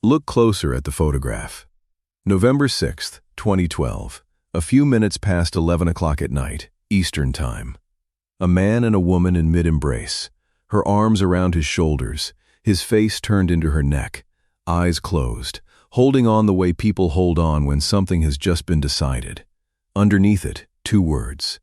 Look closer at the photograph. November 6, 2012, a few minutes past 11 o'clock at night, Eastern Time. A man and a woman in mid-embrace, her arms around his shoulders, his face turned into her neck, eyes closed, holding on the way people hold on when something has just been decided. Underneath it, 2 words.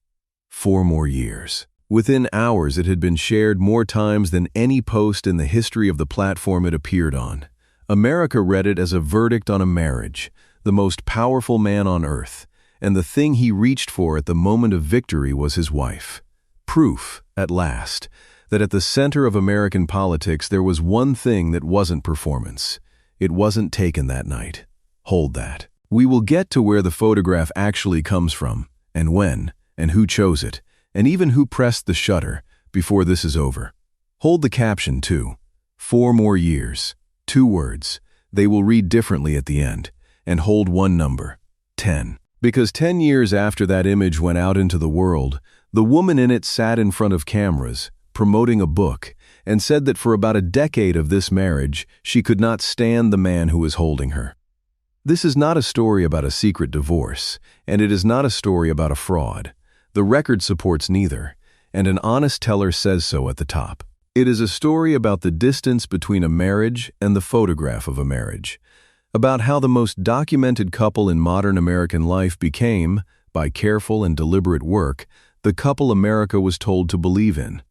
4 more years. Within hours, it had been shared more times than any post in the history of the platform it appeared on. America read it as a verdict on a marriage, the most powerful man on earth, and the thing he reached for at the moment of victory was his wife. Proof, at last, that at the center of American politics there was one thing that wasn't performance. It wasn't taken that night. Hold that. We will get to where the photograph actually comes from, and when, and who chose it, and even who pressed the shutter before this is over. Hold the caption too. 4 more years. 2 words. They will read differently at the end. And hold one number. 10. Because 10 years after that image went out into the world, the woman in it sat in front of cameras, promoting a book, and said that for about a decade of this marriage, she could not stand the man who was holding her. This is not a story about a secret divorce, and it is not a story about a fraud. The record supports neither, and an honest teller says so at the top. It is a story about the distance between a marriage and the photograph of a marriage, about how the most documented couple in modern American life became, by careful and deliberate work, the couple America was told to believe in.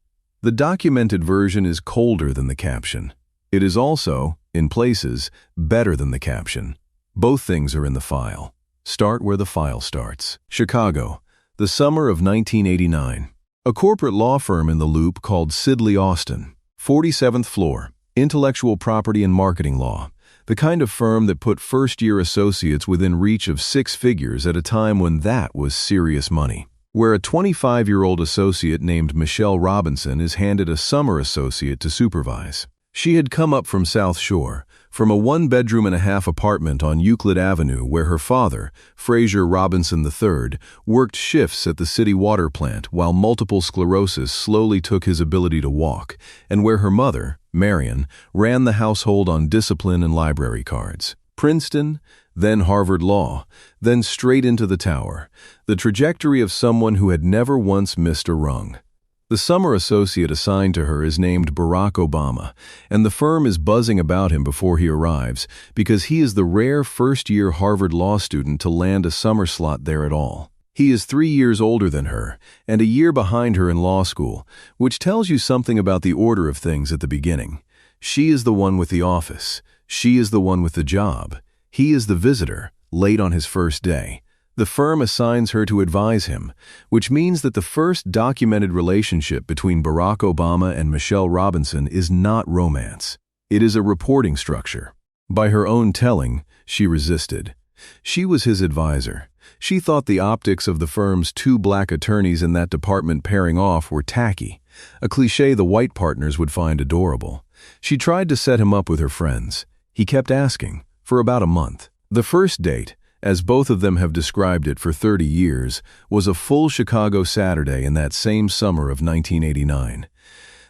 The documented version is colder than the caption. It is also, in places, better than the caption. Both things are in the file. Start where the file starts. Chicago, the summer of 1989. A corporate law firm in the Loop called Sidley Austin. 47th floor, intellectual property and marketing law. The kind of firm that put first-year associates within reach of 6 figures at a time when that was serious money. Where a 25-year-old associate named Michelle Robinson is handed a summer associate to supervise. She had come up from South Shore, from a 1-bedroom-and-a-half apartment on Euclid Avenue where her father, Fraser Robinson III, worked shifts at the city water plant while multiple sclerosis slowly took his ability to walk, and where her mother, Marion, ran the household on discipline and library cards. Princeton, then Harvard Law, then straight into the tower, the trajectory of someone who had never once missed a rung. The summer associate assigned to her is named Barack Obama, and the firm is buzzing about him before he arrives because he is the rare first-year Harvard Law student to land a summer slot there at all. He is 3 years older than her, and a year behind her in law school, which tells you something about the order of things at the beginning. She is the one with the office. She is the one with the job. He is the visitor, late on his first day. The firm assigns her to advise him, which means that the first documented relationship between Barack Obama and Michelle Robinson is not romance. It is a reporting structure. By her own telling, she resisted. She was his advisor. She thought the optics of the firm's 2 black attorneys in that department pairing off were tacky, a cliché the white partners would find adorable. She tried to set him up with her friends. He kept asking, for about a month. The first date, as both of them have described it for 30 years, was a full Chicago Saturday in that same summer of 1989.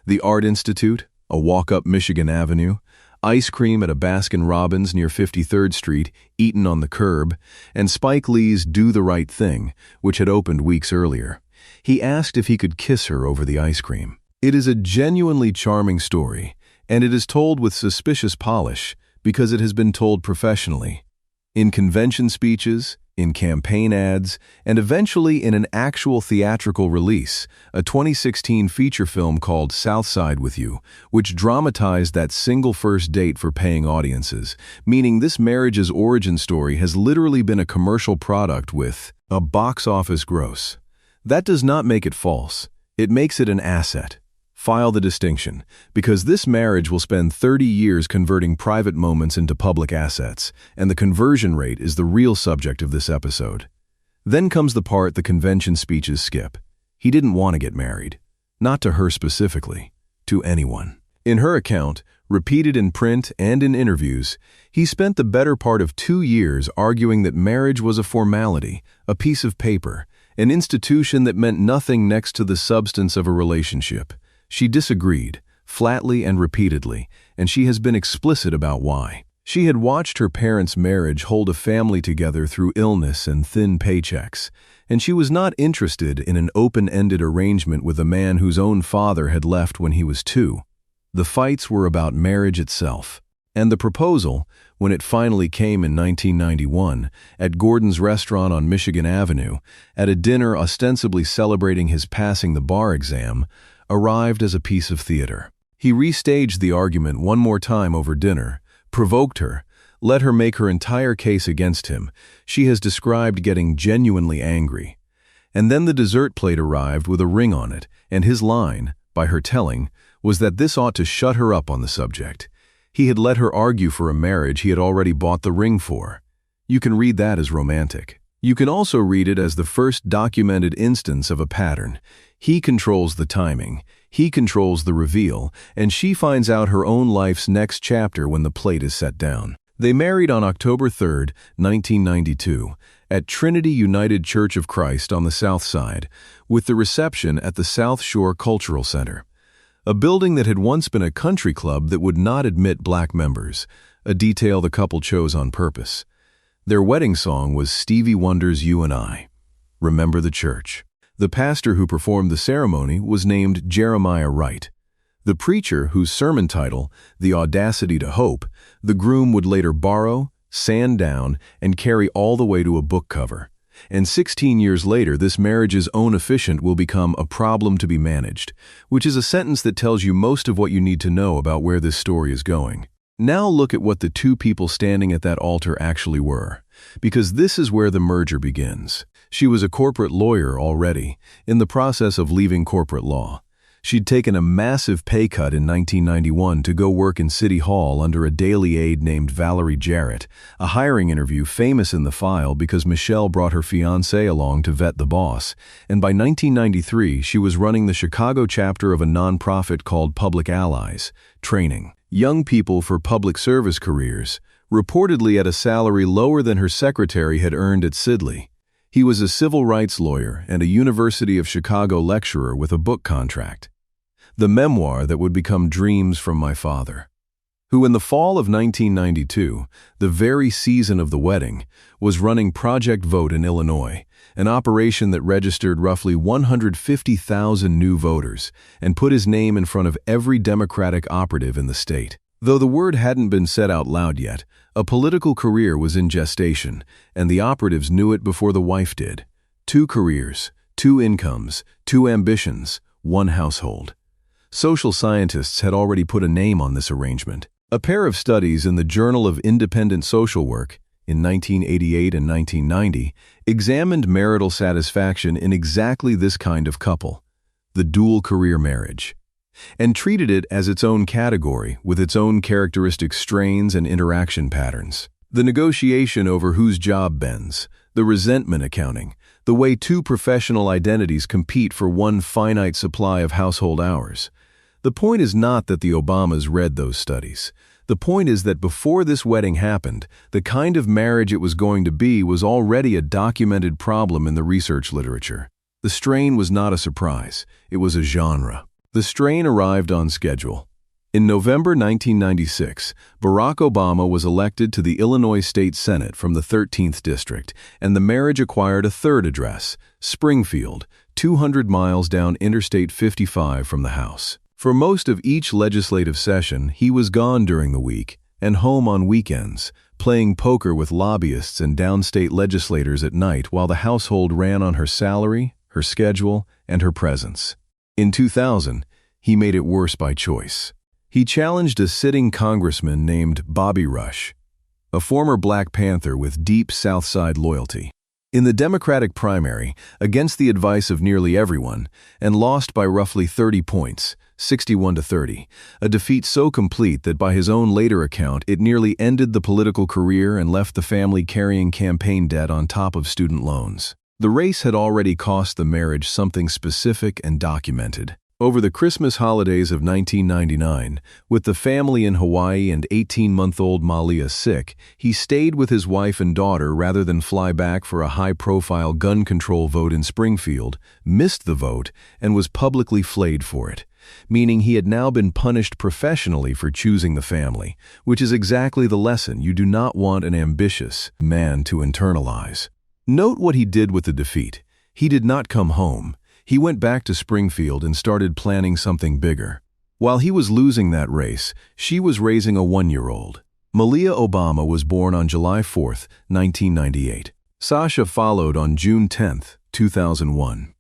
The Art Institute, a walk up Michigan Avenue, ice cream at a Baskin-Robbins near 53rd Street, eaten on the curb, and Spike Lee's Do the Right Thing, which had opened weeks earlier. He asked if he could kiss her over the ice cream. It is a genuinely charming story, and it is told with suspicious polish because it has been told professionally. In convention speeches, in campaign ads, and eventually in an actual theatrical release, a 2016 feature film called South Side with You, which dramatized that single first date for paying audiences, meaning this marriage's origin story has literally been a commercial product with a box office gross. That does not make it false. It makes it an asset. File the distinction, because this marriage will spend 30 years converting private moments into public assets, and the conversion rate is the real subject of this episode. Then comes the part the convention speeches skip. He didn't want to get married. Not to her specifically. To anyone. In her account, repeated in print and in interviews, he spent the better part of 2 years arguing that marriage was a formality, a piece of paper, an institution that meant nothing next to the substance of a relationship. She disagreed, flatly and repeatedly, and she has been explicit about why. She had watched her parents' marriage hold a family together through illness and thin paychecks, and she was not interested in an open-ended arrangement with a man whose own father had left when he was 2. The fights were about marriage itself. And the proposal, when it finally came in 1991, at Gordon's restaurant on Michigan Avenue, at a dinner ostensibly celebrating his passing the bar exam, arrived as a piece of theater. He restaged the argument one more time over dinner, provoked her, let her make her entire case against him. She has described getting genuinely angry. And then the dessert plate arrived with a ring on it, and his line, by her telling, was that this ought to shut her up on the subject. He had let her argue for a marriage he had already bought the ring for. You can read that as romantic. You can also read it as the first documented instance of a pattern. He controls the timing, he controls the reveal, and she finds out her own life's next chapter when the plate is set down. They married on October 3, 1992, at Trinity United Church of Christ on the South Side, with the reception at the South Shore Cultural Center. A building that had once been a country club that would not admit black members, a detail the couple chose on purpose. Their wedding song was Stevie Wonder's You and I. Remember the church. The pastor who performed the ceremony was named Jeremiah Wright. The preacher, whose sermon title, The Audacity to Hope, the groom would later borrow, sand down, and carry all the way to a book cover. And 16 years later, this marriage's own officiant will become a problem to be managed, which is a sentence that tells you most of what you need to know about where this story is going. Now look at what the two people standing at that altar actually were, because this is where the merger begins. She was a corporate lawyer already, in the process of leaving corporate law. She'd taken a massive pay cut in 1991 to go work in City Hall under a daily aide named Valerie Jarrett, a hiring interview famous in the file because Michelle brought her fiancé along to vet the boss, and by 1993 she was running the Chicago chapter of a nonprofit called Public Allies, training young people for public service careers, reportedly at a salary lower than her secretary had earned at Sidley. He was a civil rights lawyer and a University of Chicago lecturer with a book contract. The memoir that would become Dreams from My Father, who in the fall of 1992, the very season of the wedding, was running Project Vote in Illinois, an operation that registered roughly 150,000 new voters and put his name in front of every Democratic operative in the state. Though the word hadn't been said out loud yet, a political career was in gestation, and the operatives knew it before the wife did. 2 careers, 2 incomes, 2 ambitions, 1 household. Social scientists had already put a name on this arrangement. A pair of studies in the Journal of Independent Social Work, in 1988 and 1990, examined marital satisfaction in exactly this kind of couple, the dual career marriage, and treated it as its own category with its own characteristic strains and interaction patterns. The negotiation over whose job bends, the resentment accounting, the way 2 professional identities compete for one finite supply of household hours. The point is not that the Obamas read those studies. The point is that before this wedding happened, the kind of marriage it was going to be was already a documented problem in the research literature. The strain was not a surprise. It was a genre. The strain arrived on schedule. In November 1996, Barack Obama was elected to the Illinois State Senate from the 13th District, and the marriage acquired a third address, Springfield, 200 miles down Interstate 55 from the House. For most of each legislative session, he was gone during the week and home on weekends, playing poker with lobbyists and downstate legislators at night while the household ran on her salary, her schedule, and her presence. In 2000, he made it worse by choice. He challenged a sitting congressman named Bobby Rush, a former Black Panther with deep South Side loyalty, in the Democratic primary against the advice of nearly everyone, and lost by roughly 30 points, 61-30, a defeat so complete that by his own later account it nearly ended the political career and left the family carrying campaign debt on top of student loans. The race had already cost the marriage something specific and documented. Over the Christmas holidays of 1999, with the family in Hawaii and 18-month-old Malia sick, he stayed with his wife and daughter rather than fly back for a high-profile gun control vote in Springfield, missed the vote, and was publicly flayed for it. meaning he had now been punished professionally for choosing the family, which is exactly the lesson you do not want an ambitious man to internalize. Note what he did with the defeat. He did not come home. He went back to Springfield and started planning something bigger. While he was losing that race, she was raising a 1-year-old. Malia Obama was born on July 4, 1998. Sasha followed on June 10, 2001.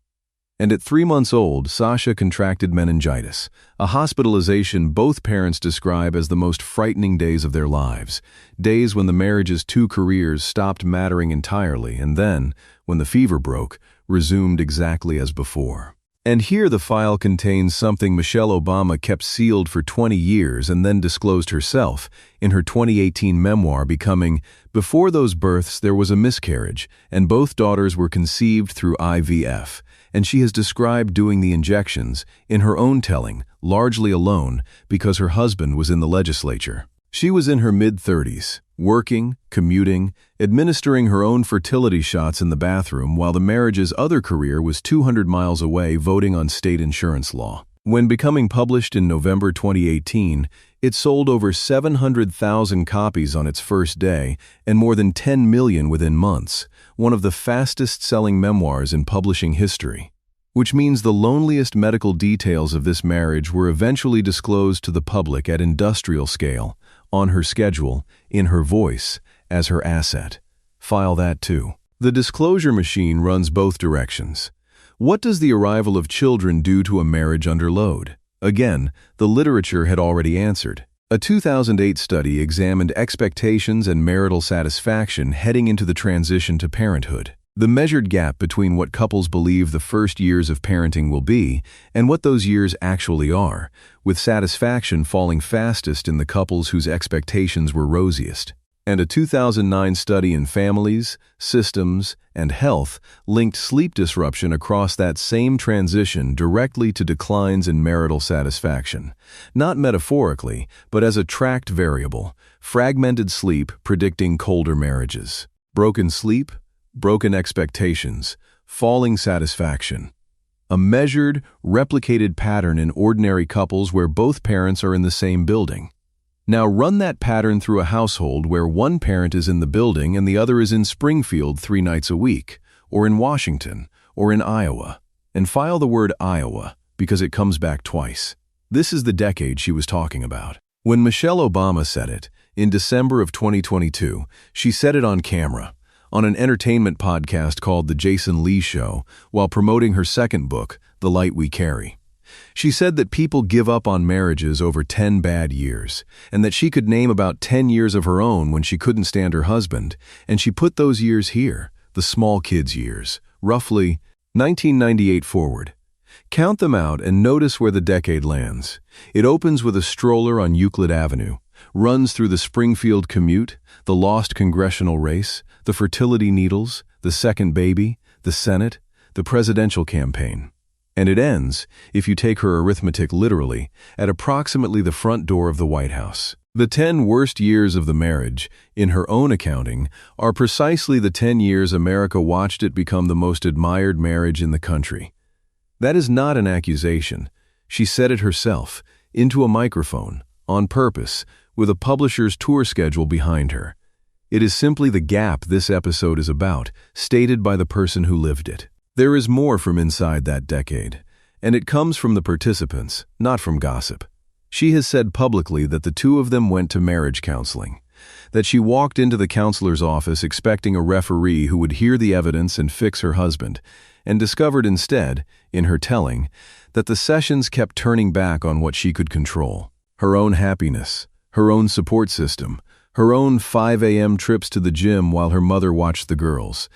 And at 3 months old, Sasha contracted meningitis, a hospitalization both parents describe as the most frightening days of their lives, days when the marriage's 2 careers stopped mattering entirely and then, when the fever broke, resumed exactly as before. And here the file contains something Michelle Obama kept sealed for 20 years and then disclosed herself in her 2018 memoir becoming, "Before those births there was a miscarriage, and both daughters were conceived through IVF." And she has described doing the injections, in her own telling, largely alone because her husband was in the legislature. She was in her mid-30s, working, commuting, administering her own fertility shots in the bathroom while the marriage's other career was 200 miles away voting on state insurance law. When becoming published in November 2018, it sold over 700,000 copies on its first day and more than 10 million within months, one of the fastest-selling memoirs in publishing history. Which means the loneliest medical details of this marriage were eventually disclosed to the public at industrial scale, on her schedule, in her voice, as her asset. File that too. The disclosure machine runs both directions. What does the arrival of children do to a marriage under load? Again, the literature had already answered. A 2008 study examined expectations and marital satisfaction heading into the transition to parenthood. The measured gap between what couples believe the first years of parenting will be and what those years actually are, with satisfaction falling fastest in the couples whose expectations were rosiest. And a 2009 study in families, systems, and health linked sleep disruption across that same transition directly to declines in marital satisfaction. Not metaphorically, but as a tracked variable, fragmented sleep predicting colder marriages. Broken sleep, broken expectations, falling satisfaction. A measured, replicated pattern in ordinary couples where both parents are in the same building. Now run that pattern through a household where one parent is in the building and the other is in Springfield 3 nights a week, or in Washington, or in Iowa. And file the word Iowa, because it comes back twice. This is the decade she was talking about. When Michelle Obama said it, in December of 2022, she said it on camera, on an entertainment podcast called The Jason Lee Show, while promoting her second book, The Light We Carry. She said that people give up on marriages over 10 bad years, and that she could name about 10 years of her own when she couldn't stand her husband, and she put those years here, the small kids' years, roughly 1998 forward. Count them out and notice where the decade lands. It opens with a stroller on Euclid Avenue, runs through the Springfield commute, the lost congressional race, the fertility needles, the second baby, the Senate, the presidential campaign. And it ends, if you take her arithmetic literally, at approximately the front door of the White House. The 10 worst years of the marriage, in her own accounting, are precisely the 10 years America watched it become the most admired marriage in the country. That is not an accusation. She said it herself, into a microphone, on purpose, with a publisher's tour schedule behind her. It is simply the gap this episode is about, stated by the person who lived it. There is more from inside that decade, and it comes from the participants, not from gossip. She has said publicly that the two of them went to marriage counseling, that she walked into the counselor's office expecting a referee who would hear the evidence and fix her husband, and discovered instead, in her telling, that the sessions kept turning back on what she could control. Her own happiness, her own support system, her own 5 a.m. trips to the gym while her mother watched the girls.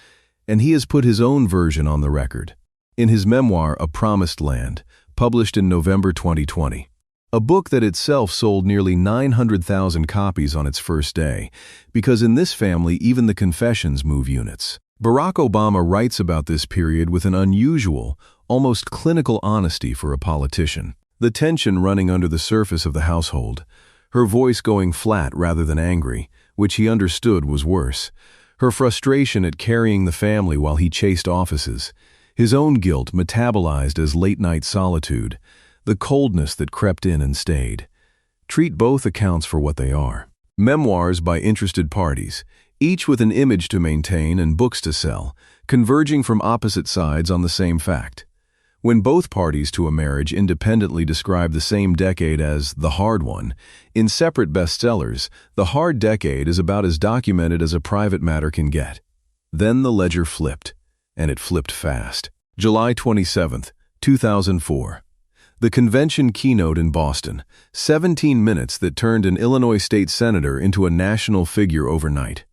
And he has put his own version on the record, in his memoir A Promised Land, published in November 2020. A book that itself sold nearly 900,000 copies on its first day, because in this family even the confessions move units. Barack Obama writes about this period with an unusual, almost clinical honesty for a politician. The tension running under the surface of the household, her voice going flat rather than angry, which he understood was worse. Her frustration at carrying the family while he chased offices, his own guilt metabolized as late-night solitude, the coldness that crept in and stayed. Treat both accounts for what they are. Memoirs by interested parties, each with an image to maintain and books to sell, converging from opposite sides on the same fact. When both parties to a marriage independently describe the same decade as the hard one, in separate bestsellers, the hard decade is about as documented as a private matter can get. Then the ledger flipped, and it flipped fast. July 27, 2004. The convention keynote in Boston, 17 minutes that turned an Illinois state senator into a national figure overnight.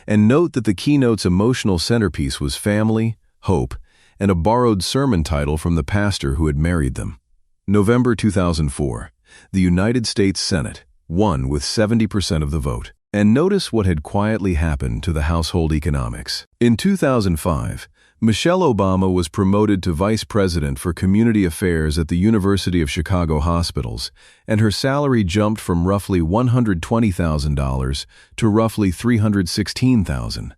And note that the keynote's emotional centerpiece was family, hope, and a borrowed sermon title from the pastor who had married them. November 2004. The United States Senate won with 70% of the vote. And notice what had quietly happened to the household economics. In 2005, Michelle Obama was promoted to Vice President for Community Affairs at the University of Chicago Hospitals, and her salary jumped from roughly $120,000 to roughly $316,000,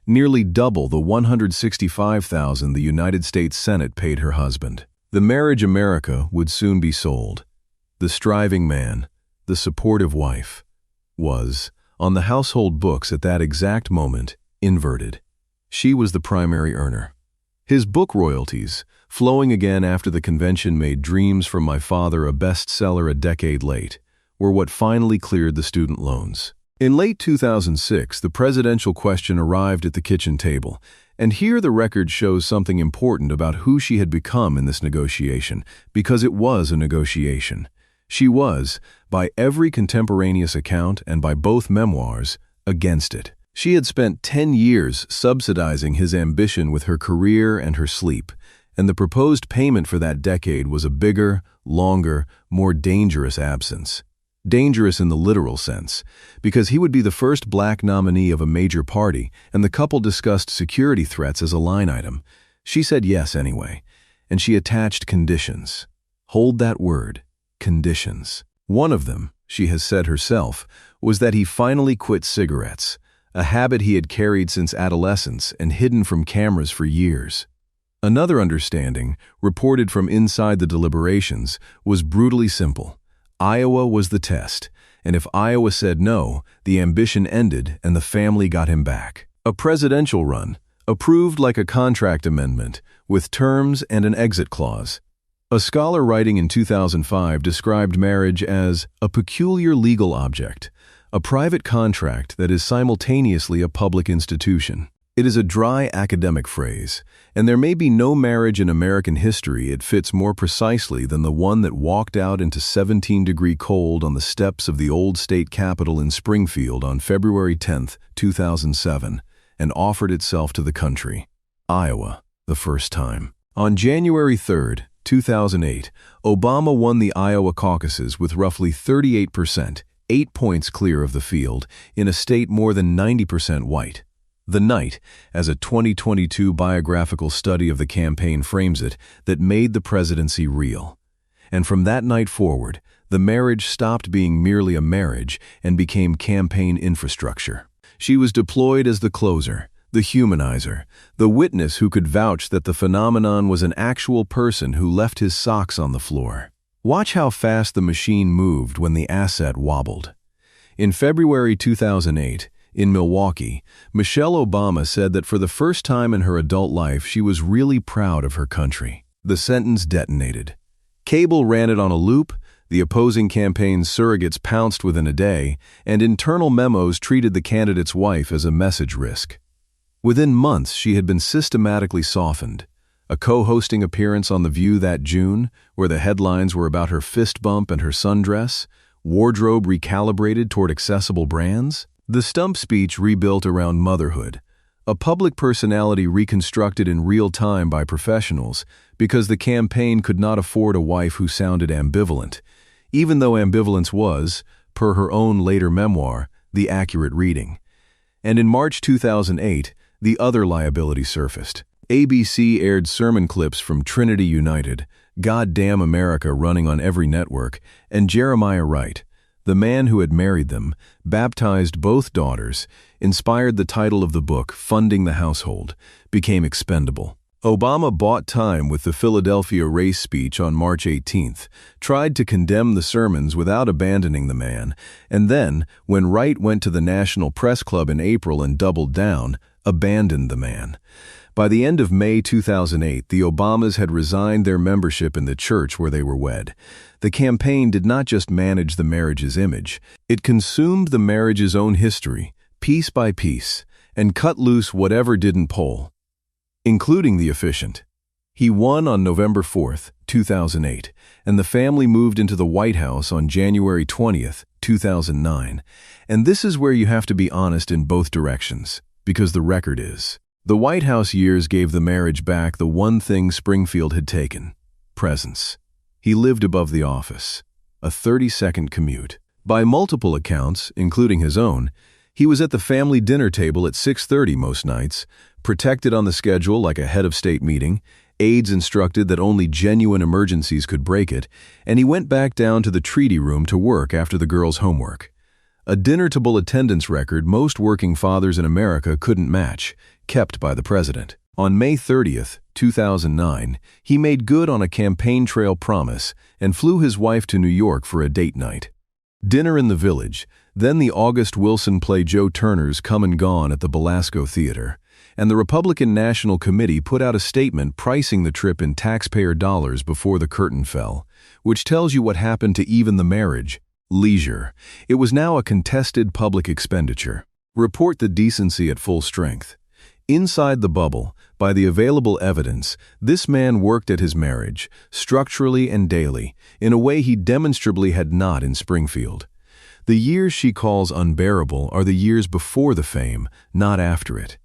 nearly double the $165,000 the United States Senate paid her husband. The marriage America would soon be sold. The striving man, the supportive wife, was, on the household books at that exact moment, inverted. She was the primary earner. His book royalties, flowing again after the convention made Dreams from My Father a bestseller a decade late, were what finally cleared the student loans. In late 2006, the presidential question arrived at the kitchen table, and here the record shows something important about who she had become in this negotiation, because it was a negotiation. She was, by every contemporaneous account and by both memoirs, against it. She had spent 10 years subsidizing his ambition with her career and her sleep, and the proposed payment for that decade was a bigger, longer, more dangerous absence. Dangerous in the literal sense, because he would be the first black nominee of a major party, and the couple discussed security threats as a line item. She said yes anyway, and she attached conditions. Hold that word, conditions. One of them, she has said herself, was that he finally quit cigarettes, a habit he had carried since adolescence and hidden from cameras for years. Another understanding, reported from inside the deliberations, was brutally simple. Iowa was the test, and if Iowa said no, the ambition ended and the family got him back. A presidential run, approved like a contract amendment, with terms and an exit clause. A scholar writing in 2005 described marriage as a peculiar legal object, a private contract that is simultaneously a public institution. It is a dry academic phrase, and there may be no marriage in American history it fits more precisely than the one that walked out into 17-degree cold on the steps of the old state capitol in Springfield on February 10, 2007, and offered itself to the country. Iowa, the first time. On January 3, 2008, Obama won the Iowa caucuses with roughly 38%, 8 points clear of the field, in a state more than 90% white. The night, as a 2022 biographical study of the campaign frames it, that made the presidency real. And from that night forward, the marriage stopped being merely a marriage and became campaign infrastructure. She was deployed as the closer, the humanizer, the witness who could vouch that the phenomenon was an actual person who left his socks on the floor. Watch how fast the machine moved when the asset wobbled. In February 2008, in Milwaukee, Michelle Obama said that for the first time in her adult life she was really proud of her country. The sentence detonated. Cable ran it on a loop, the opposing campaign's surrogates pounced within a day, and internal memos treated the candidate's wife as a message risk. Within months she had been systematically softened. A co-hosting appearance on The View that June, where the headlines were about her fist bump and her sundress, wardrobe recalibrated toward accessible brands, the stump speech rebuilt around motherhood, a public personality reconstructed in real time by professionals because the campaign could not afford a wife who sounded ambivalent, even though ambivalence was, per her own later memoir, the accurate reading. And in March 2008, the other liability surfaced. ABC aired sermon clips from Trinity United, God Damn America running on every network, and Jeremiah Wright, the man who had married them, baptized both daughters, inspired the title of the book Funding the Household, became expendable. Obama bought time with the Philadelphia race speech on March 18th, tried to condemn the sermons without abandoning the man, and then, when Wright went to the National Press Club in April and doubled down, abandoned the man. By the end of May 2008, the Obamas had resigned their membership in the church where they were wed. The campaign did not just manage the marriage's image, it consumed the marriage's own history, piece by piece, and cut loose whatever didn't poll, including the efficient. He won on November 4, 2008, and the family moved into the White House on January 20, 2009. And this is where you have to be honest in both directions, because the record is. The White House years gave the marriage back the one thing Springfield had taken: presence. He lived above the office, a 30-second commute. By multiple accounts, including his own, he was at the family dinner table at 6:30 most nights, protected on the schedule like a head of state meeting, aides instructed that only genuine emergencies could break it, and he went back down to the treaty room to work after the girls' homework. A dinner-table attendance record most working fathers in America couldn't match, kept by the president. On May 30, 2009, he made good on a campaign trail promise and flew his wife to New York for a date night. Dinner in the Village, then the August Wilson play Joe Turner's Come and Gone at the Belasco Theater, and the Republican National Committee put out a statement pricing the trip in taxpayer dollars before the curtain fell, which tells you what happened to even the marriage. Leisure. It was now a contested public expenditure. Report the decency at full strength. Inside the bubble, by the available evidence, this man worked at his marriage, structurally and daily, in a way he demonstrably had not in Springfield. The years she calls unbearable are the years before the fame, not after it.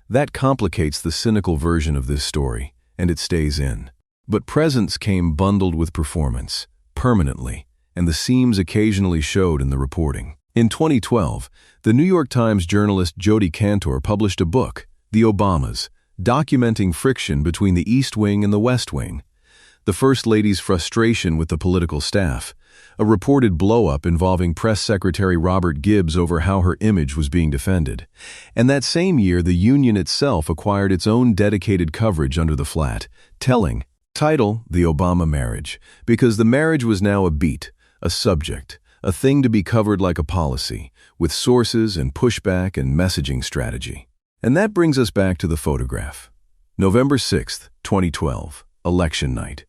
That complicates the cynical version of this story, and it stays in. But presence came bundled with performance, permanently, and the seams occasionally showed in the reporting. In 2012, the New York Times journalist Jodi Kantor published a book, The Obamas, documenting friction between the East Wing and the West Wing, the First Lady's frustration with the political staff, a reported blow-up involving Press Secretary Robert Gibbs over how her image was being defended. And that same year, the Union itself acquired its own dedicated coverage under the flat, telling, title, The Obama Marriage, because the marriage was now a beat, a subject, a thing to be covered like a policy, with sources and pushback and messaging strategy. And that brings us back to the photograph. November 6, 2012, election night.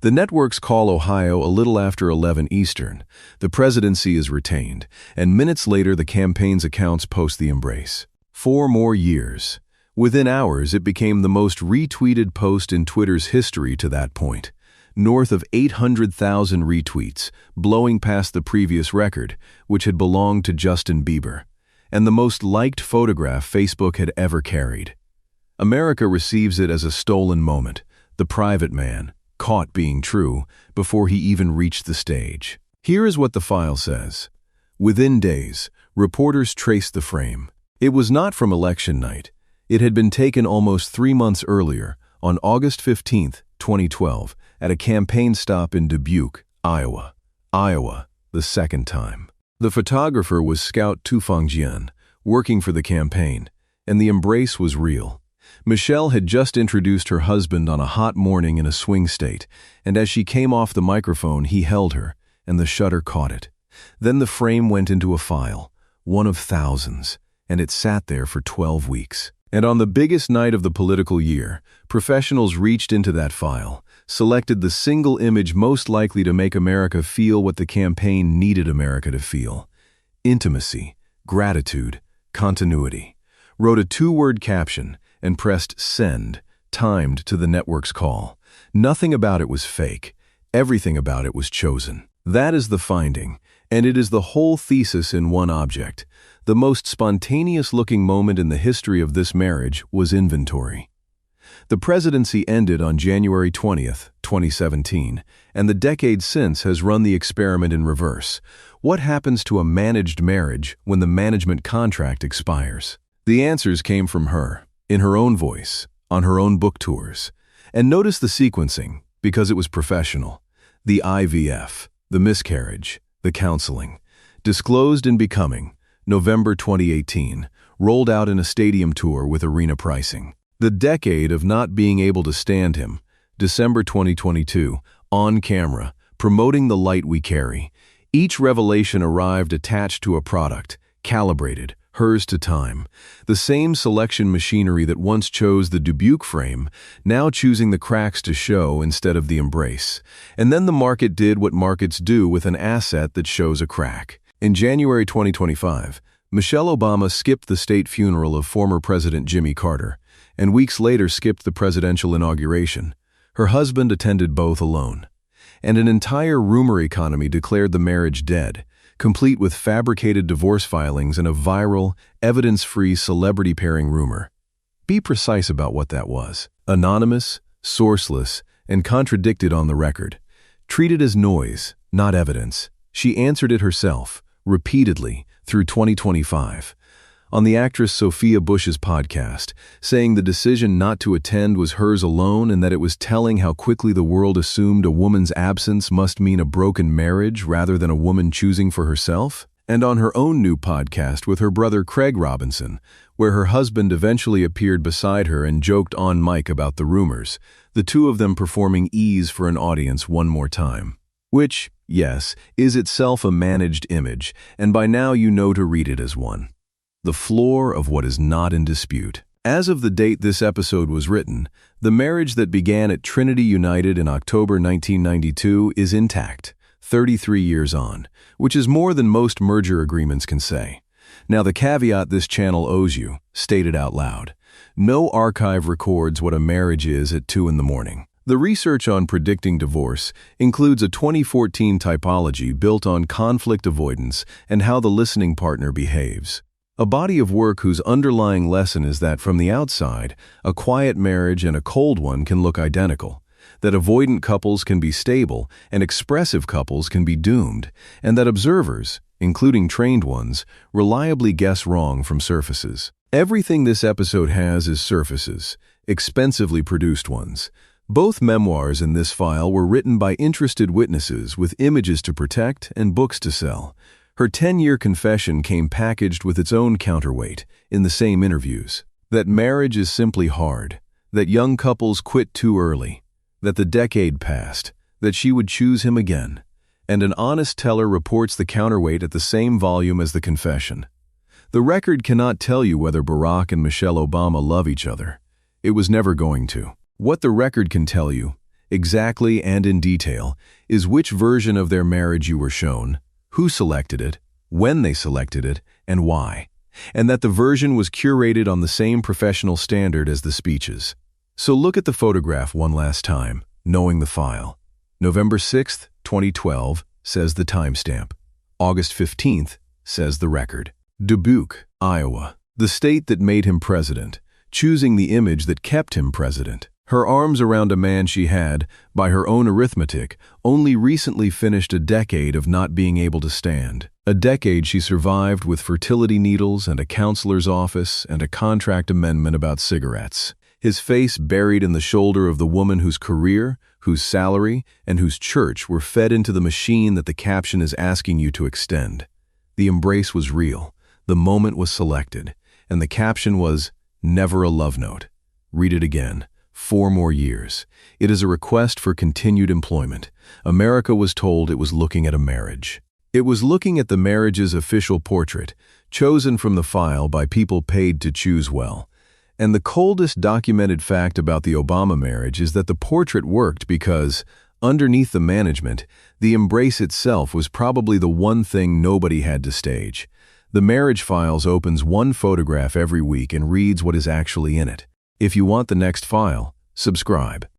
The networks call Ohio a little after 11 Eastern. The presidency is retained, and minutes later the campaign's accounts post the embrace. 4 more years. Within hours, it became the most retweeted post in Twitter's history to that point. North of 800,000 retweets, blowing past the previous record, which had belonged to Justin Bieber, and the most liked photograph Facebook had ever carried. America receives it as a stolen moment, the private man, caught being true, before he even reached the stage. Here is what the file says. Within days, reporters traced the frame. It was not from election night. It had been taken almost 3 months earlier, on August 15, 2012, at a campaign stop in Dubuque, Iowa. Iowa, the second time. The photographer was Scout Tufangjian, working for the campaign, and the embrace was real. Michelle had just introduced her husband on a hot morning in a swing state, and as she came off the microphone, he held her, and the shutter caught it. Then the frame went into a file, one of thousands, and it sat there for 12 weeks. And on the biggest night of the political year, professionals reached into that file, selected the single image most likely to make America feel what the campaign needed America to feel: intimacy, gratitude, continuity. Wrote a 2-word caption and pressed send, timed to the network's call. Nothing about it was fake. Everything about it was chosen. That is the finding, and it is the whole thesis in one object. The most spontaneous-looking moment in the history of this marriage was inventory. The presidency ended on January 20, 2017, and the decade since has run the experiment in reverse. What happens to a managed marriage when the management contract expires? The answers came from her, in her own voice, on her own book tours. And notice the sequencing, because it was professional. The IVF, the miscarriage, the counseling. Disclosed in Becoming, November 2018, rolled out in a stadium tour with arena pricing. The decade of not being able to stand him. December 2022, on camera, promoting the light we carry. Each revelation arrived attached to a product, calibrated, hers to time. The same selection machinery that once chose the Dubuque frame, now choosing the cracks to show instead of the embrace. And then the market did what markets do with an asset that shows a crack. In January 2025, Michelle Obama skipped the state funeral of former President Jimmy Carter, and weeks later skipped the presidential inauguration. Her husband attended both alone. And an entire rumor economy declared the marriage dead, complete with fabricated divorce filings and a viral, evidence-free celebrity pairing rumor. Be precise about what that was. Anonymous, sourceless, and contradicted on the record. Treated as noise, not evidence. She answered it herself, repeatedly, through 2025. On the actress Sophia Bush's podcast, saying the decision not to attend was hers alone and that it was telling how quickly the world assumed a woman's absence must mean a broken marriage rather than a woman choosing for herself. And on her own new podcast with her brother Craig Robinson, where her husband eventually appeared beside her and joked on mic about the rumors, the two of them performing ease for an audience one more time. Which, yes, is itself a managed image, and by now you know to read it as one. The floor of what is not in dispute. As of the date this episode was written, the marriage that began at Trinity United in October 1992 is intact, 33 years on, which is more than most merger agreements can say. Now the caveat this channel owes you, stated out loud. No archive records what a marriage is at 2 in the morning. The research on predicting divorce includes a 2014 typology built on conflict avoidance and how the listening partner behaves. A body of work whose underlying lesson is that from the outside, a quiet marriage and a cold one can look identical, that avoidant couples can be stable and expressive couples can be doomed, and that observers, including trained ones, reliably guess wrong from surfaces. Everything this episode has is surfaces, expensively produced ones. Both memoirs in this file were written by interested witnesses with images to protect and books to sell. Her 10-year confession came packaged with its own counterweight in the same interviews. That marriage is simply hard, that young couples quit too early, that the decade passed, that she would choose him again. And an honest teller reports the counterweight at the same volume as the confession. The record cannot tell you whether Barack and Michelle Obama love each other. It was never going to. What the record can tell you, exactly and in detail, is which version of their marriage you were shown, who selected it, when they selected it, and why, and that the version was curated on the same professional standard as the speeches. So look at the photograph one last time, knowing the file. November 6th, 2012, says the timestamp. August 15th, says the record. Dubuque, Iowa, the state that made him president, choosing the image that kept him president. Her arms around a man she had, by her own arithmetic, only recently finished a decade of not being able to stand. A decade she survived with fertility needles and a counselor's office and a contract amendment about cigarettes. His face buried in the shoulder of the woman whose career, whose salary, and whose church were fed into the machine that the caption is asking you to extend. The embrace was real, the moment was selected, and the caption was, "Never a love note." Read it again. 4 more years. It is a request for continued employment. America was told it was looking at a marriage. It was looking at the marriage's official portrait, chosen from the file by people paid to choose well. And the coldest documented fact about the Obama marriage is that the portrait worked because, underneath the management, the embrace itself was probably the one thing nobody had to stage. The Marriage Files opens one photograph every week and reads what is actually in it. If you want the next file, subscribe.